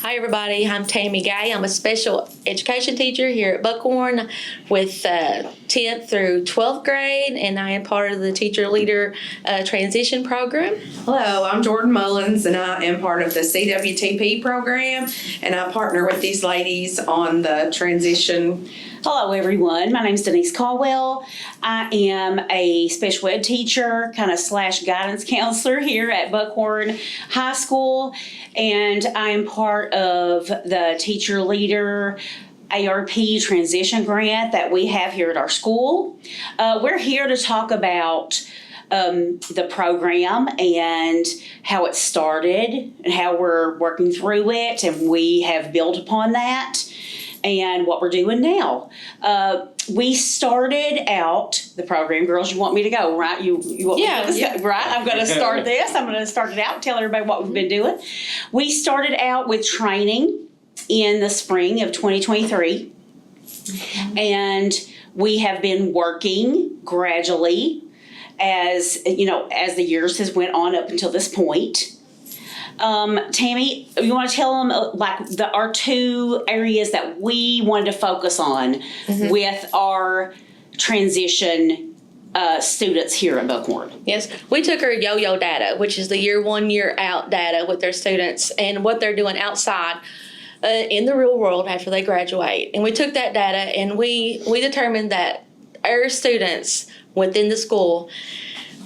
Hi everybody, I'm Tammy Gay. I'm a special education teacher here at Buckhorn with 10th through 12th grade, and I am part of the teacher leader transition program. Hello, I'm Jordan Mullins, and I am part of the CWTP program, and I partner with these ladies on the transition. Hello everyone, my name is Denise Caldwell. I am a special ed teacher, / guidance counselor here at Buckhorn High School, and I am part of the teacher leader ARP transition grant that we have here at our school. We're here to talk about the program and how it started and how we're working through it, and we have built upon that. And what we're doing now. We started out the program. Girls, you want me to go, right? You want me to go, right? I'm going to start this. I'm going to start it out and tell everybody what we've been doing. We started out with training in the spring of 2023. And we have been working gradually as the years has went on up until this point. Tammy, you want to tell them our two areas that we wanted to focus on with our transition students here at Buckhorn? Yes, we took our yo-yo data, which is the year 1, year out data with their students and what they're doing outside in the real world after they graduate. And we took that data and we determined that our students within the school,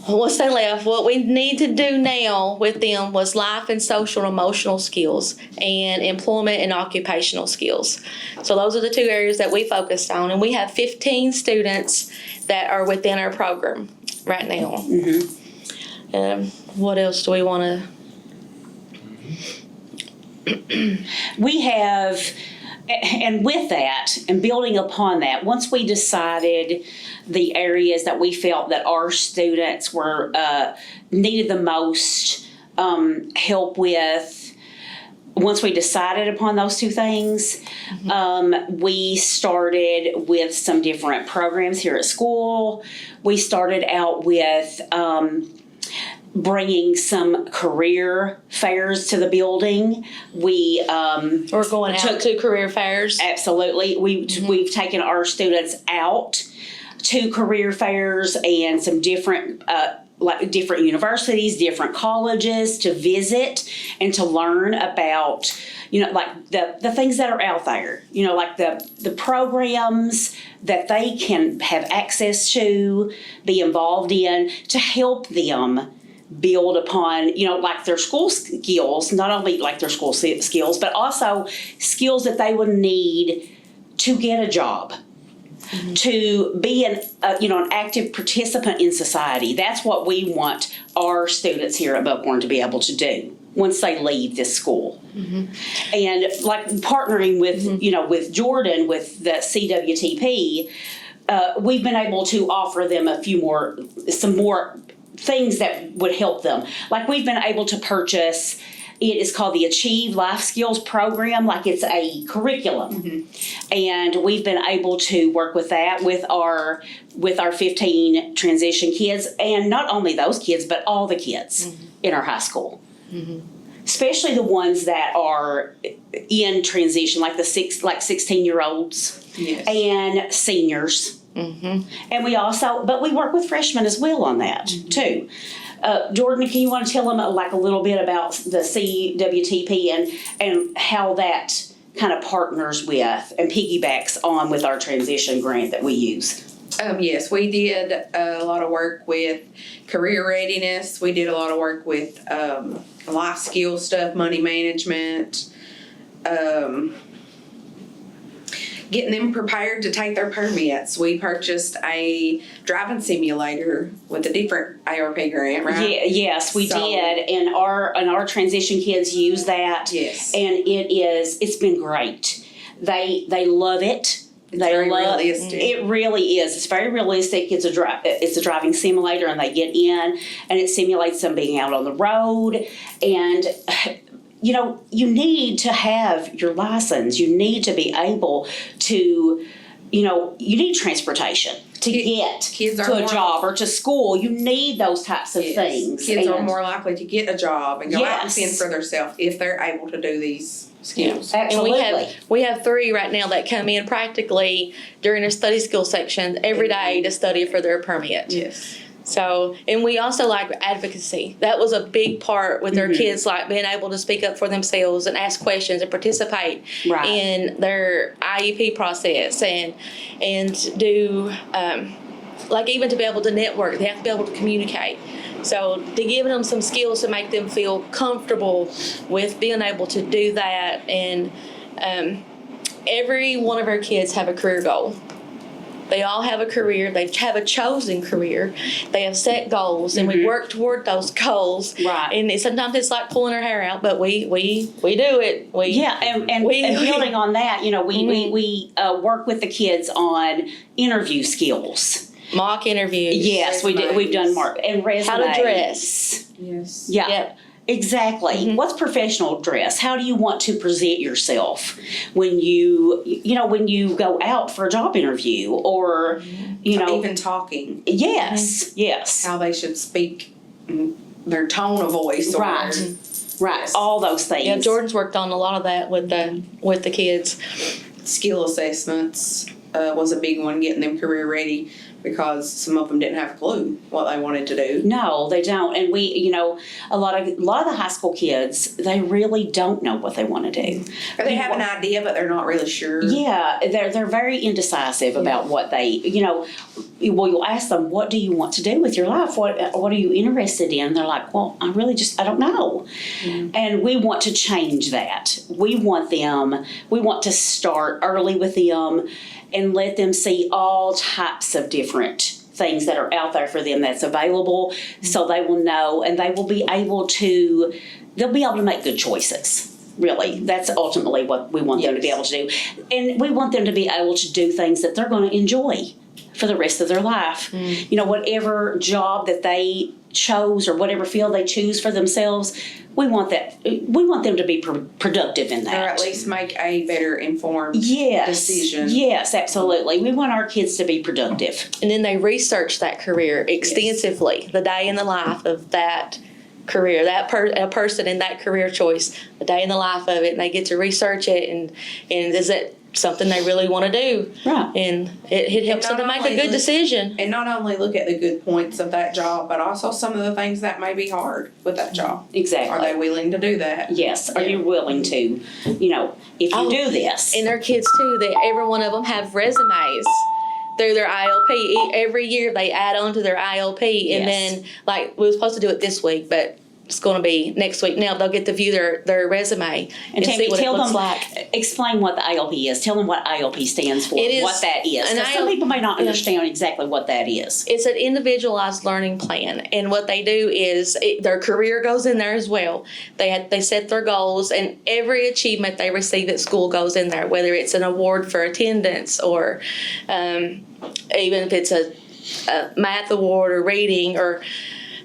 once they left, what we need to do now with them was life and social and emotional skills and employment and occupational skills. So those are the two areas that we focused on, and we have 15 students that are within our program right now. What else do we want to? We have, and with that, and building upon that, once we decided the areas that we felt that our students were needed the most help with, once we decided upon those two things, we started with some different programs here at school. We started out with bringing some career fairs to the building. We're going out to career fairs. Absolutely. We've taken our students out to career fairs and some different different universities, different colleges to visit and to learn about, the things that are out there, the programs that they can have access to, be involved in, to help them build upon, their school skills, not only their school skills, but also skills that they would need to get a job. To be an active participant in society. That's what we want our students here at Buckhorn to be able to do once they leave this school. And partnering with with Jordan with the CWTP, we've been able to offer them some more things that would help them. We've been able to purchase. It is called the Achieve Life Skills Program, it's a curriculum. And we've been able to work with that with our 15 transition kids, and not only those kids, but all the kids in our high school. Especially the ones that are in transition, the 16-year-olds and seniors. And we work with freshmen as well on that too. Jordan, can you want to tell them a little bit about the CWTP and how that kind of partners with and piggybacks on with our transition grant that we use? Yes, we did a lot of work with career readiness. We did a lot of work with life skill stuff, money management, getting them prepared to take their permits. We purchased a driving simulator with a different ARP grant, right? Yes, we did, and our transition kids use that. Yes, and it's been great. They love it. Realistic. It really is. It's very realistic. It's a driving simulator, and they get in, and it simulates them being out on the road, and. You need to have your license. You need to be able to, you need transportation. to get kids are to a more- job or to school. You need those types of things. Kids are And- more likely to get a job and go out and Yes. fend for themselves if they're able to do these skills. Absolutely. And we have 3 right now that come in practically during their study skill section every day to study for their permit. Yes. So, and we also like advocacy. That was a big part with their kids, like being able to speak up for themselves and ask questions and participate Right. in their IEP process and do like even to be able to network, they have to be able to communicate. So to give them some skills to make them feel comfortable with being able to do that. And every one of our kids have a career goal. They all have a career. They have a chosen career. They have set goals, and we work toward those goals. Right. And sometimes it's like pulling our hair out, but we do it. And building on that, we work with the kids on interview skills. Mock interviews. Yes, we did. We've done mark and resumes. How to dress. Yes. Yeah. Yep. Exactly. What's professional dress? How do you want to present yourself when you go out for a job interview or, Even talking, yes, yes. how they should speak, their tone of voice. Or, Right. Right. All those things. Yeah, Jordan's worked on a lot of that with the kids. Skill assessments was a big one, getting them career ready, because some of them didn't have a clue what they wanted to do. No, they don't. And we, a lot of the high school kids, they really don't know what they want to do. Or they have an idea, but they're not really sure. Yeah, they're very indecisive about what they, you'll ask them, what do you want to do with your life? What are you interested in? They're like, well, I don't know. And we want to change that. We want to start early with them and let them see all types of different things that are out there for them that's available, so they will know and they'll be able to make good choices. Really, that's ultimately what we want them to be able to do. And we want them to be able to do things that they're going to enjoy for the rest of their life. Whatever job that they chose or whatever field they choose for themselves, we want them to be productive in that. Or at least make a better informed decision. Yes, absolutely. We want our kids to be productive. And then they research that career extensively, the day in the life of that career, a person in that career choice, the day in the life of it, and they get to research it and is it something they really want to do? Right. And it helps them to make a good decision. And not only look at the good points of that job, but also some of the things that may be hard with that job. Exactly. Are they willing to do that? Yes. Are you willing to, if you do this? And their kids too, every one of them have resumes through their ILP. Every year they add on to their ILP, and then we were supposed to do it this week, but it's going to be next week. Now they'll get to view their resume and Tammy, see what it looks like. Explain what the ILP is. Tell them what ILP stands for. It is what that is. Because some people may not understand exactly what that is. It's an individualized learning plan, and what they do is their career goes in there as well. They set their goals, and every achievement they receive at school goes in there, whether it's an award for attendance or even if it's a math award or reading or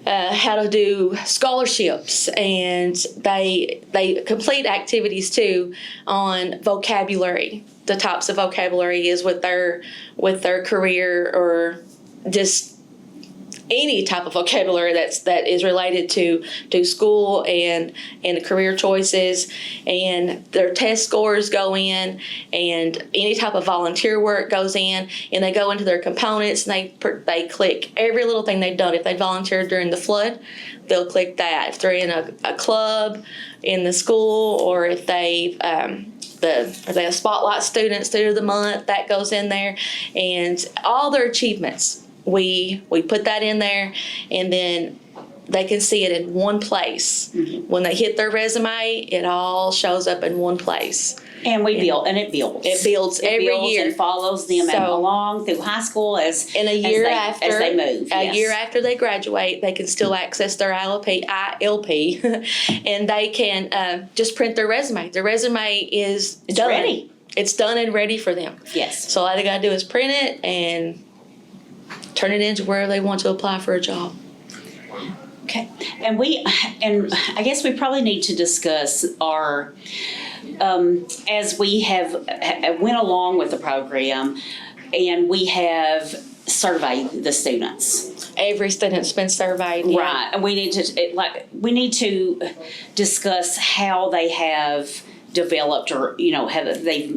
how to do scholarships, and they complete activities too on vocabulary. The types of vocabulary is with their career, or just any type of vocabulary that is related to school and career choices, and their test scores go in, and any type of volunteer work goes in, and they go into their components and they click every little thing they've done. If they volunteered during the flood, they'll click that. If they're in a club in the school, or if they a spotlight student of the month, that goes in there, and all their achievements. We put that in there, and then they can see it in one place. When they hit their resume, it all shows up in one place. And it builds. It builds every year. And follows them along through high school as they move. A year after they graduate, they can still access their ILP, and they can just print their resume. Their resume is done. Ready. It's done and ready for them. Yes. So all they got to do is print it and turn it into where they want to apply for a job. Okay. And I guess we probably need to discuss our, as we have went along with the program, and we have survey the students. Every student's been surveyed. Yeah. Right, and we need to discuss how they have developed, or have they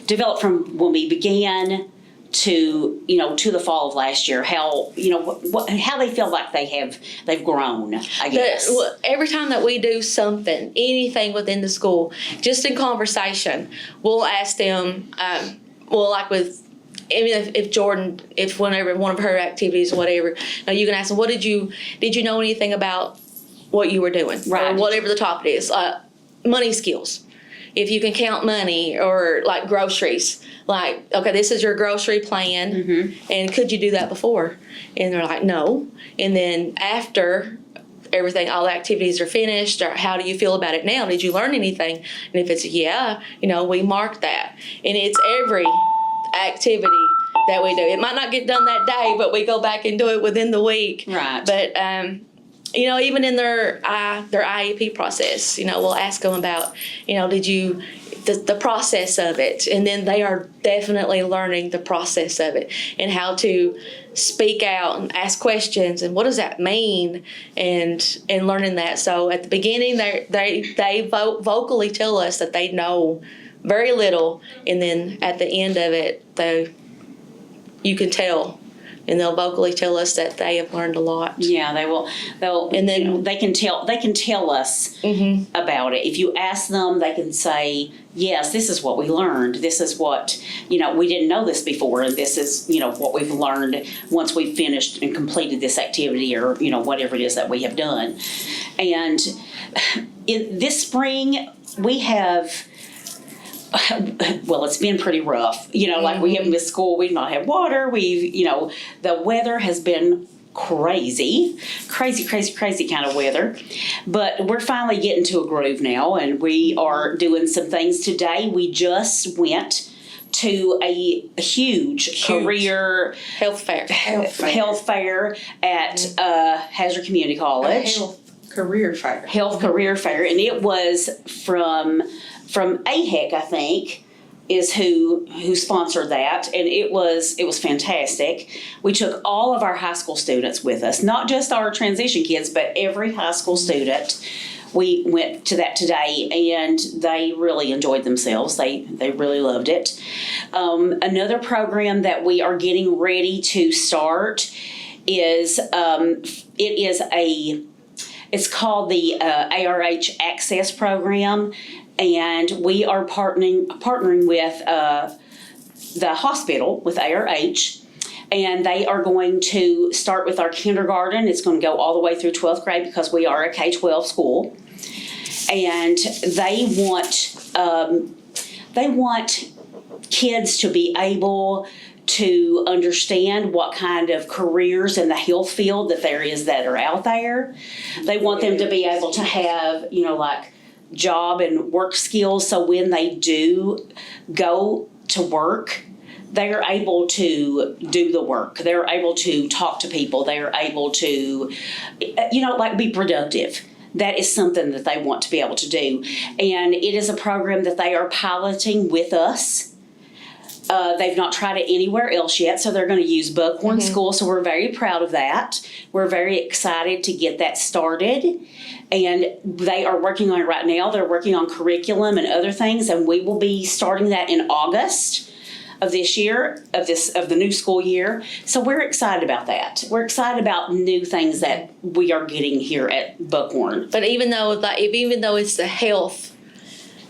developed from when we began to to the fall of last year. How how they feel like they've grown. I guess Every time that we do something, anything within the school, just in conversation, we'll ask them. Like with. Even if Jordan, if whenever one of her activities, whatever, you can ask them, did you know anything about what you were doing? Right. Or whatever the topic is. Money skills. If you can count money, or like groceries, like, okay, this is your grocery plan, and could you do that before? And they're like, no. And then after everything, all the activities are finished, or how do you feel about it now? Did you learn anything? And if it's yeah, we mark that. And it's every activity that we do. It might not get done that day, but we go back and do it within the week. Right. But even in their IEP process, we'll ask them about, did you the process of it, and then they are definitely learning the process of it and how to speak out and ask questions and what does that mean, and learning that. So at the beginning, they vocally tell us that they know very little, and then at the end of it, you can tell, and they'll vocally tell us that they have learned a lot. Yeah, they will. And then they can tell us about it. If you ask them, they can say, "Yes, this is what we learned. This is what we didn't know this before, and this is what we've learned once we've finished and completed this activity, or whatever it is that we have done." And in this spring, we have. Well, it's been pretty rough. Like we haven't missed school. We've not had water. The weather has been crazy kind of weather. But we're finally getting to a groove now, and we are doing some things today. We just went to a huge career health fair at Hazard Community College. Health career fair. And it was from AHEC, I think, is who sponsored that, and it was fantastic. We took all of our high school students with us, not just our transition kids, but every high school student. We went to that today, and they really enjoyed themselves. They really loved it. Another program that we are getting ready to start is it's called the ARH Access Program. And we are partnering with the hospital, with ARH, and they are going to start with our kindergarten. It's going to go all the way through 12th grade because we are a K-12 school. And they want kids to be able to understand what kind of careers in the health field that are out there. They want them to be able to have, like, job and work skills, so when they do go to work, they're able to do the work. They're able to talk to people. They're able to, be productive. That is something that they want to be able to do. And it is a program that they are piloting with us. They've not tried it anywhere else yet, so they're going to use Buckhorn School, so we're very proud of that. We're very excited to get that started, and they are working on it right now. They're working on curriculum and other things, and we will be starting that in August of this year, of the new school year. So we're excited about that. We're excited about new things that we are getting here at Buckhorn. But even though it's the health,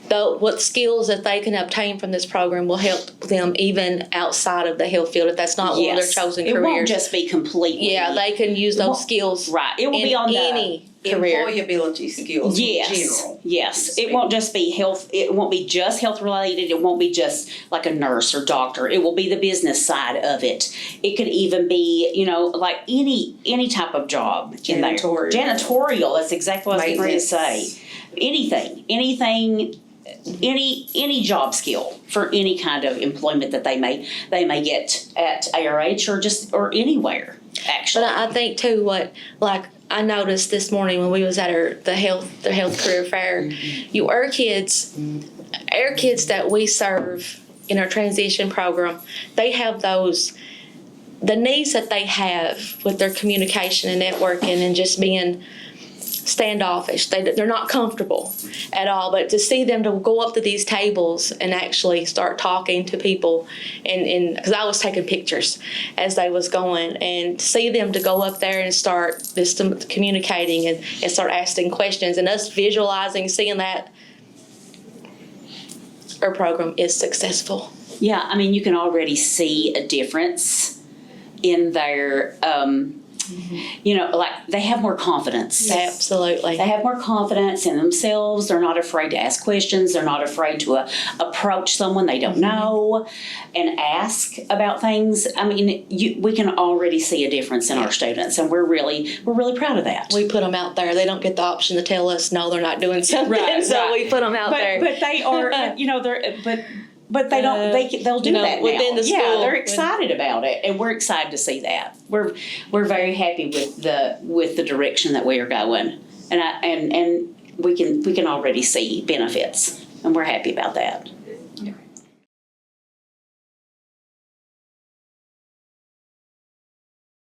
what skills that they can obtain from this program will help them even outside of the health field if that's not one of their chosen careers. It won't just be completely. Yeah, they can use those skills. Right. It will be on any career. Employability skills in general. Yes. It won't just be health. It won't be just health related. It won't be just like a nurse or doctor. It will be the business side of it. It could even be, like any type of job. Janitorial. Janitorial. That's exactly what I was going to say. Anything. Any job skill for any kind of employment that they may get at ARH or anywhere, actually. But I think too, I noticed this morning when we was at the health career fair, our kids that we serve in our transition program, they have those the needs that they have with their communication and networking and just being standoffish. They're not comfortable at all. But to see them to go up to these tables and actually start talking to people, and because I was taking pictures as they was going, and to see them to go up there and start this communicating and start asking questions, and us visualizing, seeing that our program is successful. Yeah, I mean, you can already see a difference in their, like they have more confidence. Absolutely. They have more confidence in themselves. They're not afraid to ask questions. They're not afraid to approach someone they don't know and ask about things. I mean, we can already see a difference in our students, and we're really proud of that. We put them out there. They don't get the option to tell us no, they're not doing something. Right. We put them out there. But they are, But they don't. They'll do that now. within the school. Yeah, they're excited about it, and we're excited to see that. We're very happy with the direction that we are going, and we can already see benefits, and we're happy about that.